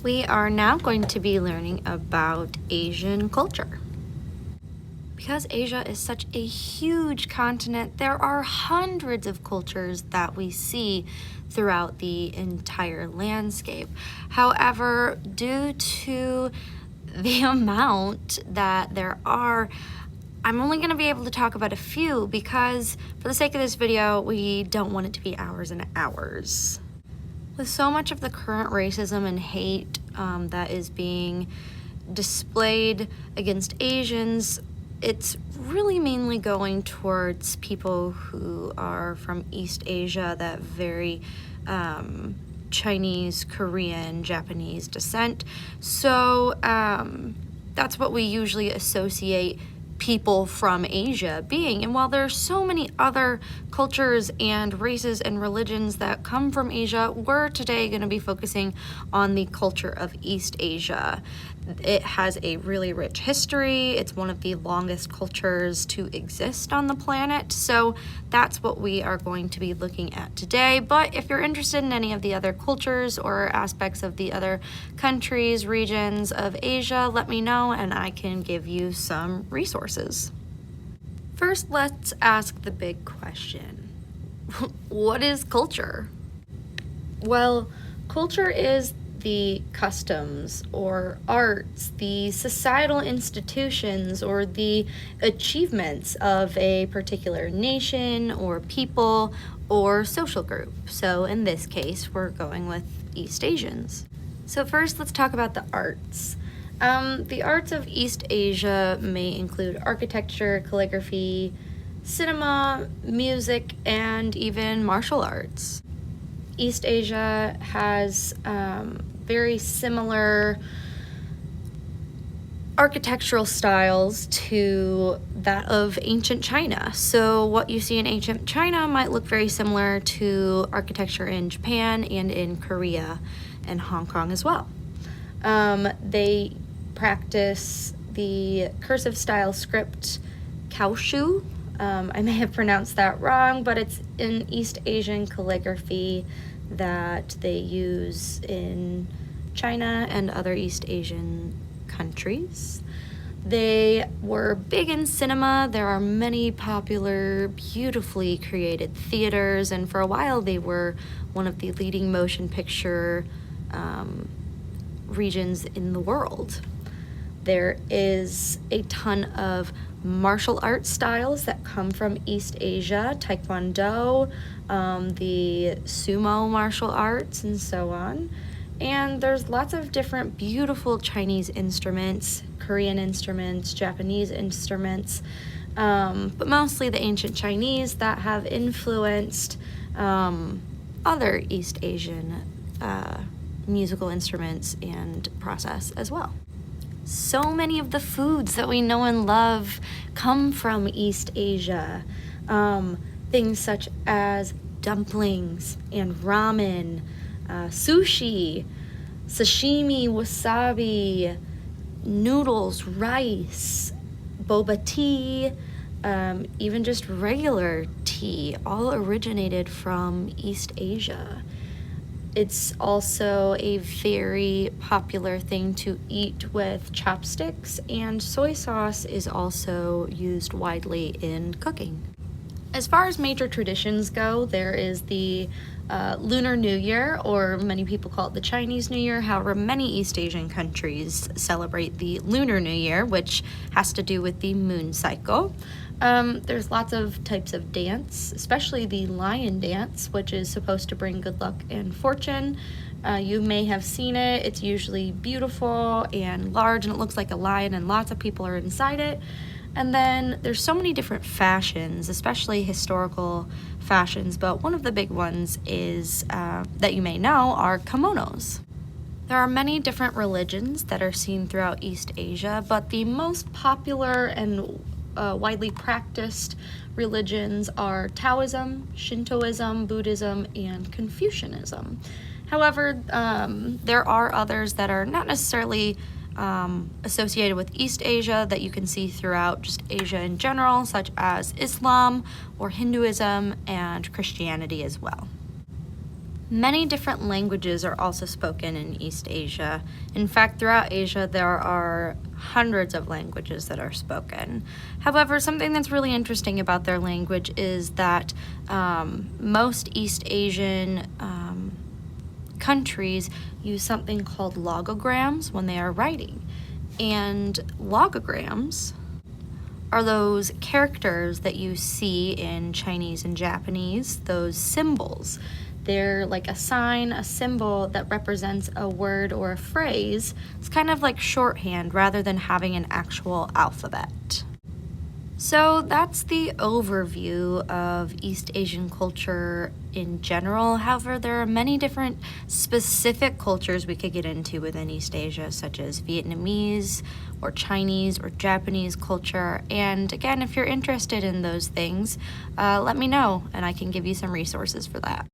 We are now going to be learning about Asian culture. Because Asia is such a huge continent, there are hundreds of cultures that we see throughout the entire landscape. However, due to the amount that there are, I'm only going to be able to talk about a few because for the sake of this video, we don't want it to be hours and hours. With so much of the current racism and hate that is being displayed against Asians, it's really mainly going towards people who are from East Asia, that very Chinese, Korean, Japanese descent. So that's what we usually associate people from Asia being. And while there's so many other cultures and races and religions that come from Asia, we're today going to be focusing on the culture of East Asia. It has a really rich history. It's one of the longest cultures to exist on the planet. So that's what we are going to be looking at today. But if you're interested in any of the other cultures or aspects of the other countries, regions of Asia, let me know and I can give you some resources. First, let's ask the big question. What is culture? Well, culture is the customs or arts, the societal institutions, or the achievements of a particular nation or people or social group. So in this case, we're going with East Asians. So first, let's talk about the arts. The arts of East Asia may include architecture, calligraphy, cinema, music, and even martial arts. East Asia has very similar architectural styles to that of ancient China. So what you see in ancient China might look very similar to architecture in Japan and in Korea and Hong Kong as well. They practice the cursive style script Kaoshu. I may have pronounced that wrong, but it's in East Asian calligraphy that they use in China and other East Asian countries. They were big in cinema. There are many popular, beautifully created theaters, and for a while they were one of the leading motion picture regions in the world. There is a ton of martial arts styles that come from East Asia, Taekwondo, the sumo martial arts, and so on. And there's lots of different beautiful Chinese instruments, Korean instruments, Japanese instruments, but mostly the ancient Chinese that have influenced other East Asian musical instruments and process as well. So many of the foods that we know and love come from East Asia. Things such as dumplings and ramen, sushi, sashimi, wasabi, noodles, rice, boba tea, even just regular tea, all originated from East Asia. It's also a very popular thing to eat with chopsticks, and soy sauce is also used widely in cooking. As far as major traditions go, there is the Lunar New Year, or many people call it the Chinese New Year. However, many East Asian countries celebrate the Lunar New Year, which has to do with the moon cycle. There's lots of types of dance, especially the lion dance, which is supposed to bring good luck and fortune. You may have seen it. It's usually beautiful and large, and it looks like a lion, and lots of people are inside it. And then there's so many different fashions, especially historical fashions, but one of the big ones is that you may know are kimonos. There are many different religions that are seen throughout East Asia, but the most popular and widely practiced religions are Taoism, Shintoism, Buddhism, and Confucianism. However, there are others that are not necessarily associated with East Asia that you can see throughout just Asia in general, such as Islam or Hinduism and Christianity as well. Many different languages are also spoken in East Asia. In fact, throughout Asia, there are hundreds of languages that are spoken. However, something that's really interesting about their language is that most East Asian countries use something called logograms when they are writing. And logograms are those characters that you see in Chinese and Japanese, those symbols. They're like a sign, a symbol that represents a word or a phrase. It's kind of like shorthand rather than having an actual alphabet. So that's the overview of East Asian culture in general. However, there are many different specific cultures we could get into within East Asia, such as Vietnamese or Chinese or Japanese culture. And again, if you're interested in those things, let me know and I can give you some resources for that.